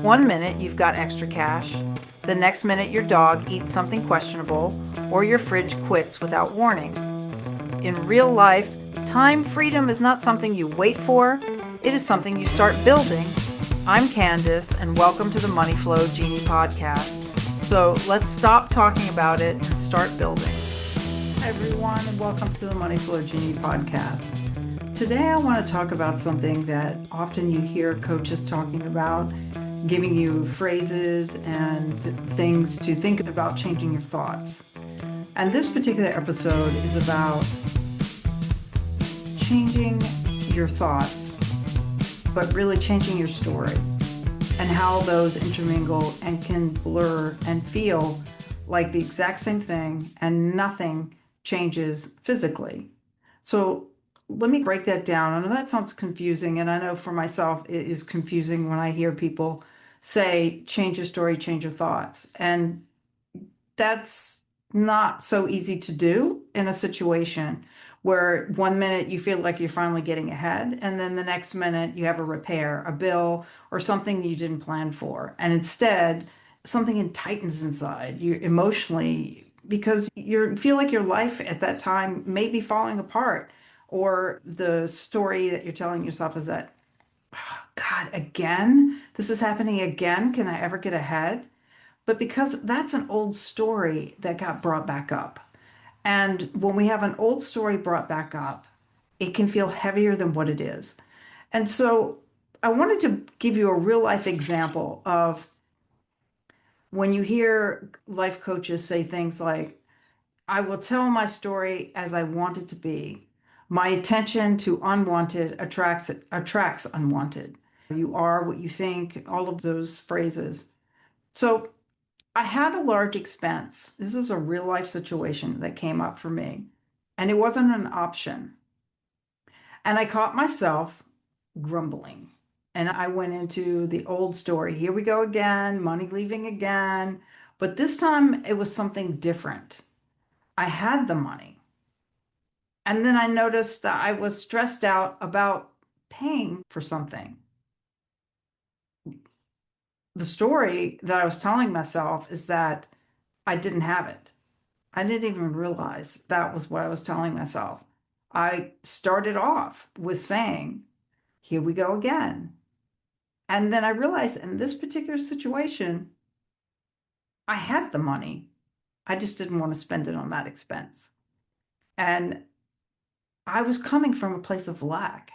One minute you've got extra cash, the next minute your dog eats something questionable, or your fridge quits without warning. In real life, time freedom is not something you wait for, it is something you start building. I'm Candice, and welcome to the Money Flow Genie podcast. So let's stop talking about it and start building. Hi everyone, and welcome to the Money Flow Genie podcast. Today I want to talk about something that often you hear coaches talking about, giving you phrases and things to think about changing your thoughts. And this particular episode is about changing your thoughts, but really changing your story and how those intermingle and can blur and feel like the exact same thing and nothing changes physically. So let me break that down. I know that sounds confusing, and I know for myself it is confusing when I hear people say, change your story, change your thoughts. And that's not so easy to do in a situation where one minute you feel like you're finally getting ahead, and then the next minute you have a repair, a bill, or something you didn't plan for. And instead, something tightens inside you emotionally because you feel like your life at that time may be falling apart. Or the story that you're telling yourself is that, "Oh, God, again? This is happening again? Can I ever get ahead?" But because that's an old story that got brought back up. And when we have an old story brought back up, it can feel heavier than what it is. And so I wanted to give you a real life example of when you hear life coaches say things like, "I will tell my story as I want it to be. My attention to unwanted attracts unwanted. You are what you think," all of those phrases. So I had a large expense. This is a real life situation that came up for me, and it wasn't an option. And I caught myself grumbling. And I went into the old story. Here we go again, money leaving again. But this time it was something different. I had the money. And then I noticed that I was stressed out about paying for something. The story that I was telling myself is that I didn't have it. I didn't even realize that was what I was telling myself. I started off with saying, "Here we go again." And then I realized in this particular situation, I had the money. I just didn't want to spend it on that expense. And I was coming from a place of lack.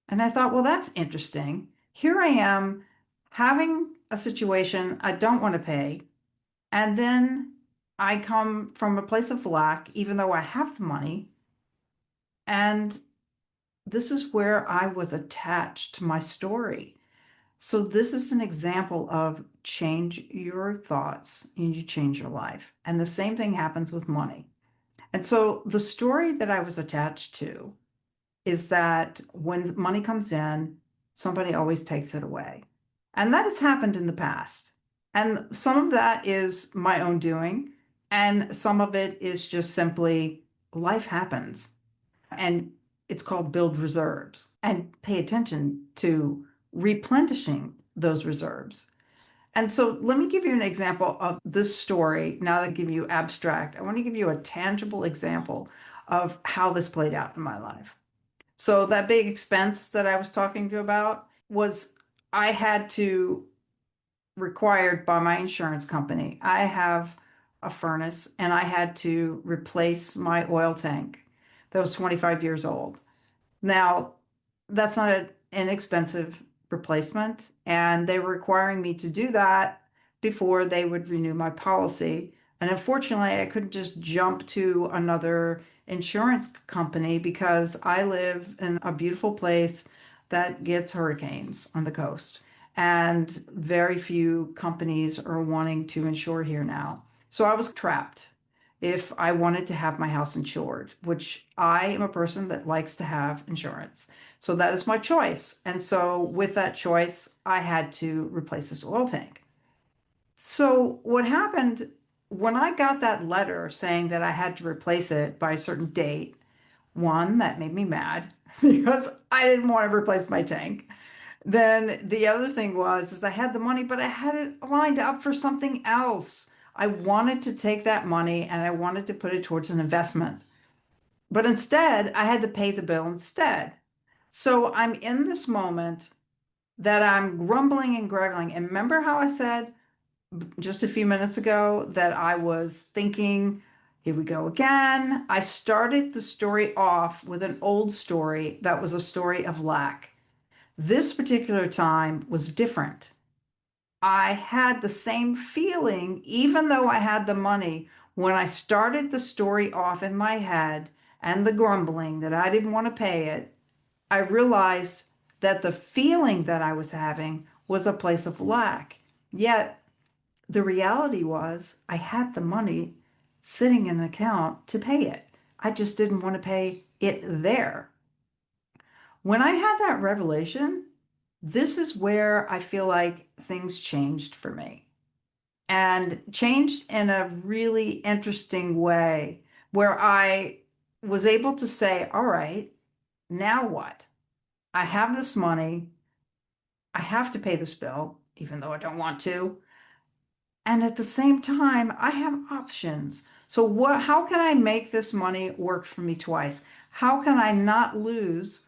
And I thought, well, that's interesting. Here I am having a situation I don't want to pay. And then I come from a place of lack, even though I have the money. And this is where I was attached to my story. So this is an example of change your thoughts and you change your life. And the same thing happens with money. And so the story that I was attached to is that when money comes in, somebody always takes it away. And that has happened in the past. And some of that is my own doing, and some of it is just simply life happens. And it's called build reserves and pay attention to replenishing those reserves. And so let me give you an example of this story. Now that I give you abstract, I want to give you a tangible example of how this played out in my life. So that big expense that I was talking to you about was I had to required by my insurance company. I have a furnace and I had to replace my oil tank that was 25 years old. Now, that's not an inexpensive replacement, and they were requiring me to do that before they would renew my policy. And unfortunately, I couldn't just jump to another insurance company because I live in a beautiful place that gets hurricanes on the coast, and very few companies are wanting to insure here now. So I was trapped if I wanted to have my house insured, which I am a person that likes to have insurance. So that is my choice. And so with that choice, I had to replace this oil tank. So what happened when I got that letter saying that I had to replace it by a certain date, one, that made me mad because I didn't want to replace my tank. Then the other thing was is I had the money, but I had it lined up for something else. I wanted to take that money and I wanted to put it towards an investment. But instead, I had to pay the bill instead. So I'm in this moment that I'm grumbling and grumbling. And remember how I said just a few minutes ago that I was thinking, here we go again. I started the story off with an old story that was a story of lack. This particular time was different. I had the same feeling, even though I had the money, when I started the story off in my head and the grumbling that I didn't want to pay it. I realized that the feeling that I was having was a place of lack. Yet the reality was I had the money sitting in an account to pay it. I just didn't want to pay it there. When I had that revelation, this is where I feel like things changed for me and changed in a really interesting way where I was able to say, all right, now what? I have this money. I have to pay this bill, even though I don't want to. And at the same time, I have options. So how can I make this money work for me twice? How can I not lose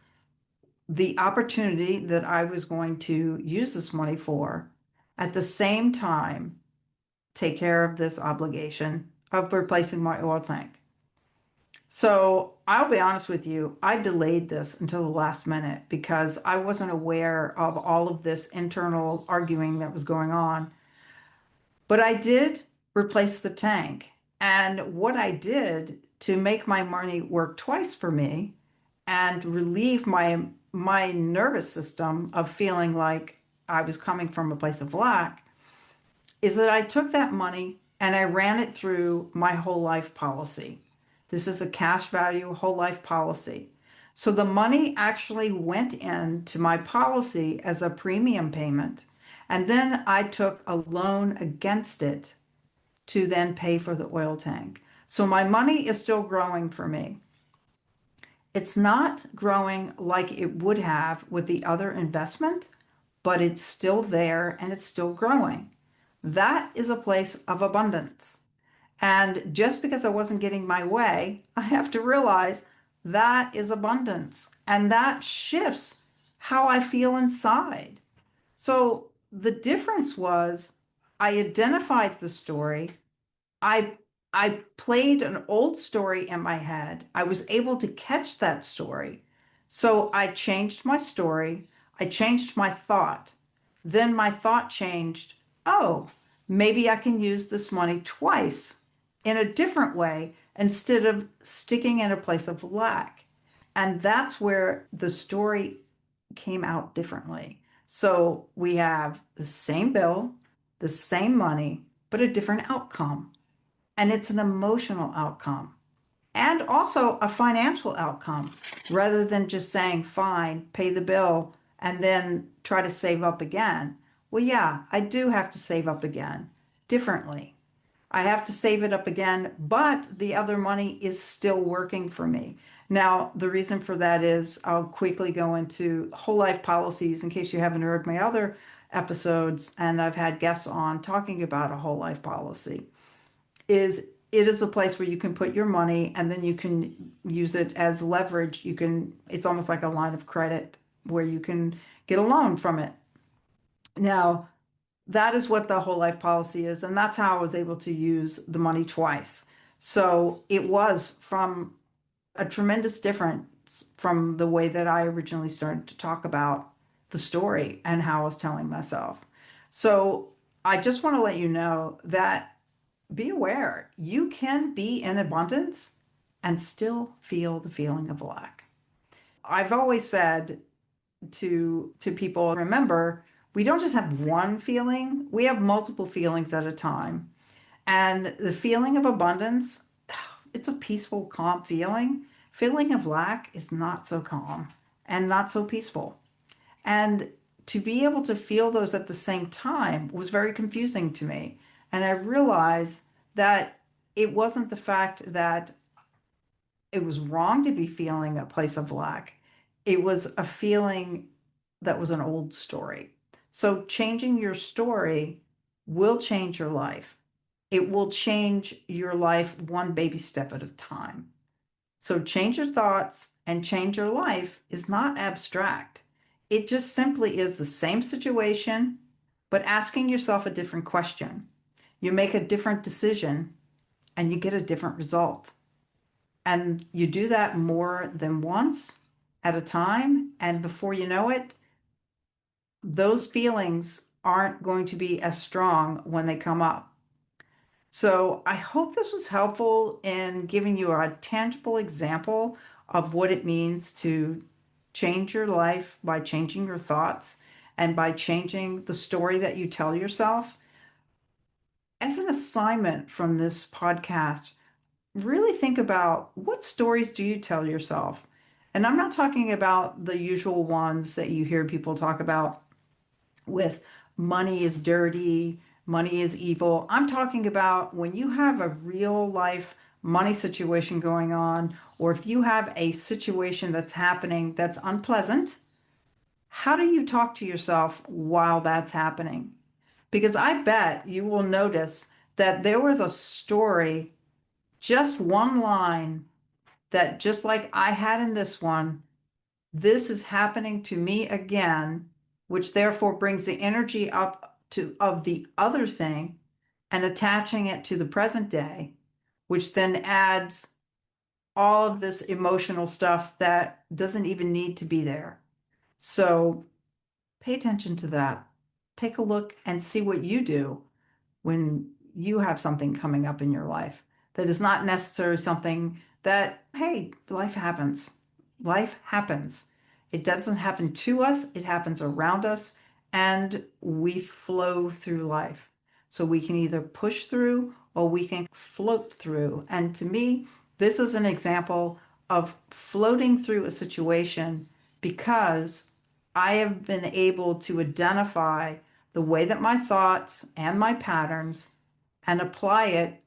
the opportunity that I was going to use this money for, at the same time, take care of this obligation of replacing my oil tank? So I'll be honest with you, I delayed this until the last minute because I wasn't aware of all of this internal arguing that was going on. But I did replace the tank. And what I did to make my money work twice for me and relieve my nervous system of feeling like I was coming from a place of lack is that I took that money and I ran it through my whole life policy. This is a cash value whole life policy. So the money actually went into my policy as a premium payment. And then I took a loan against it to then pay for the oil tank. So my money is still growing for me. It's not growing like it would have with the other investment, but it's still there and it's still growing. That is a place of abundance. And just because I wasn't getting my way, I have to realize that is abundance. And that shifts how I feel inside. So the difference was I identified the story. I I played an old story in my head. I was able to catch that story. So I changed my story. I changed my thought. Then my thought changed. Oh, maybe I can use this money twice in a different way instead of sticking in a place of lack. And that's where the story came out differently. So we have the same bill, the same money, but a different outcome. And it's an emotional outcome and also a financial outcome rather than just saying, fine, pay the bill and then try to save up again. Well, yeah, I do have to save up again differently. I have to save it up again, but the other money is still working for me. Now, the reason for that is I'll quickly go into whole life policies in case you haven't heard my other episodes, and I've had guests on talking about a whole life policy is it is a place where you can put your money and then you can use it as leverage. You can, it's almost like a line of credit where you can get a loan from it. Now, that is what the whole life policy is. And that's how I was able to use the money twice. So it was from a tremendous difference from the way that I originally started to talk about the story and how I was telling myself. So I just want to let you know that be aware you can be in abundance and still feel the feeling of lack. I've always said to people, remember, we don't just have one feeling, we have multiple feelings at a time. And the feeling of abundance, it's a peaceful, calm feeling. Feeling of lack is not so calm and not so peaceful. And to be able to feel those at the same time was very confusing to me. And I realized that it wasn't the fact that it was wrong to be feeling a place of lack. It was a feeling that was an old story. So changing your story will change your life. It will change your life one baby step at a time. So change your thoughts and change your life is not abstract. It just simply is the same situation, but asking yourself a different question. You make a different decision and you get a different result. And you do that more than once at a time. And before you know it, those feelings aren't going to be as strong when they come up. So I hope this was helpful in giving you a tangible example of what it means to change your life by changing your thoughts and by changing the story that you tell yourself. As an assignment from this podcast, really think about what stories do you tell yourself? And I'm not talking about the usual ones that you hear people talk about with money is dirty, money is evil. I'm talking about when you have a real life money situation going on, or if you have a situation that's happening that's unpleasant, how do you talk to yourself while that's happening? Because I bet you will notice that there was a story, just one line that just like I had in this one, this is happening to me again, which therefore brings the energy up to of the other thing and attaching it to the present day, which then adds all of this emotional stuff that doesn't even need to be there. So pay attention to that. Take a look and see what you do when you have something coming up in your life that is not necessarily something that, hey, life happens. Life happens. It doesn't happen to us, it happens around us, and we flow through life. So we can either push through or we can float through. And to me, this is an example of floating through a situation because I have been able to identify the way that my thoughts and my patterns and apply it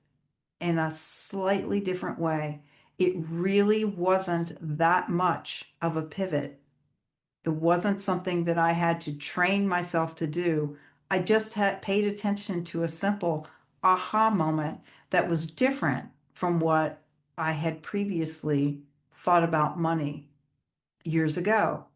in a slightly different way. It really wasn't that much of a pivot. It wasn't something that I had to train myself to do. I just had paid attention to a simple aha moment that was different from what I had previously thought about money years ago.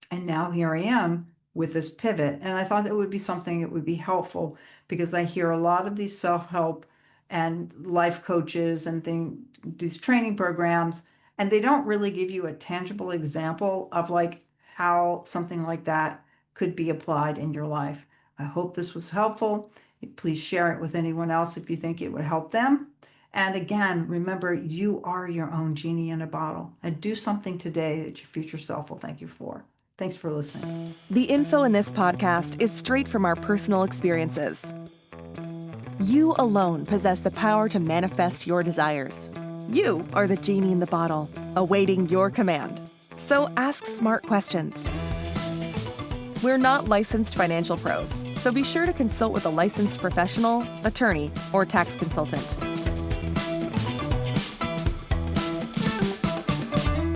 And now here I am with this pivot. And I thought it would be something that would be helpful because I hear a lot of these self-help and life coaches and these training programs, and they don't really give you a tangible example of like how something like that could be applied in your life. I hope this was helpful. Please share it with anyone else if you think it would help them. And again, remember, you are your own genie in a bottle, and do something today that your future self will thank you for. Thanks for listening. The info in this podcast is straight from our personal experiences. You alone possess the power to manifest your desires. You are the genie in the bottle, awaiting your command. So ask smart questions. We're not licensed financial pros, so be sure to consult with a licensed professional, attorney, or tax consultant.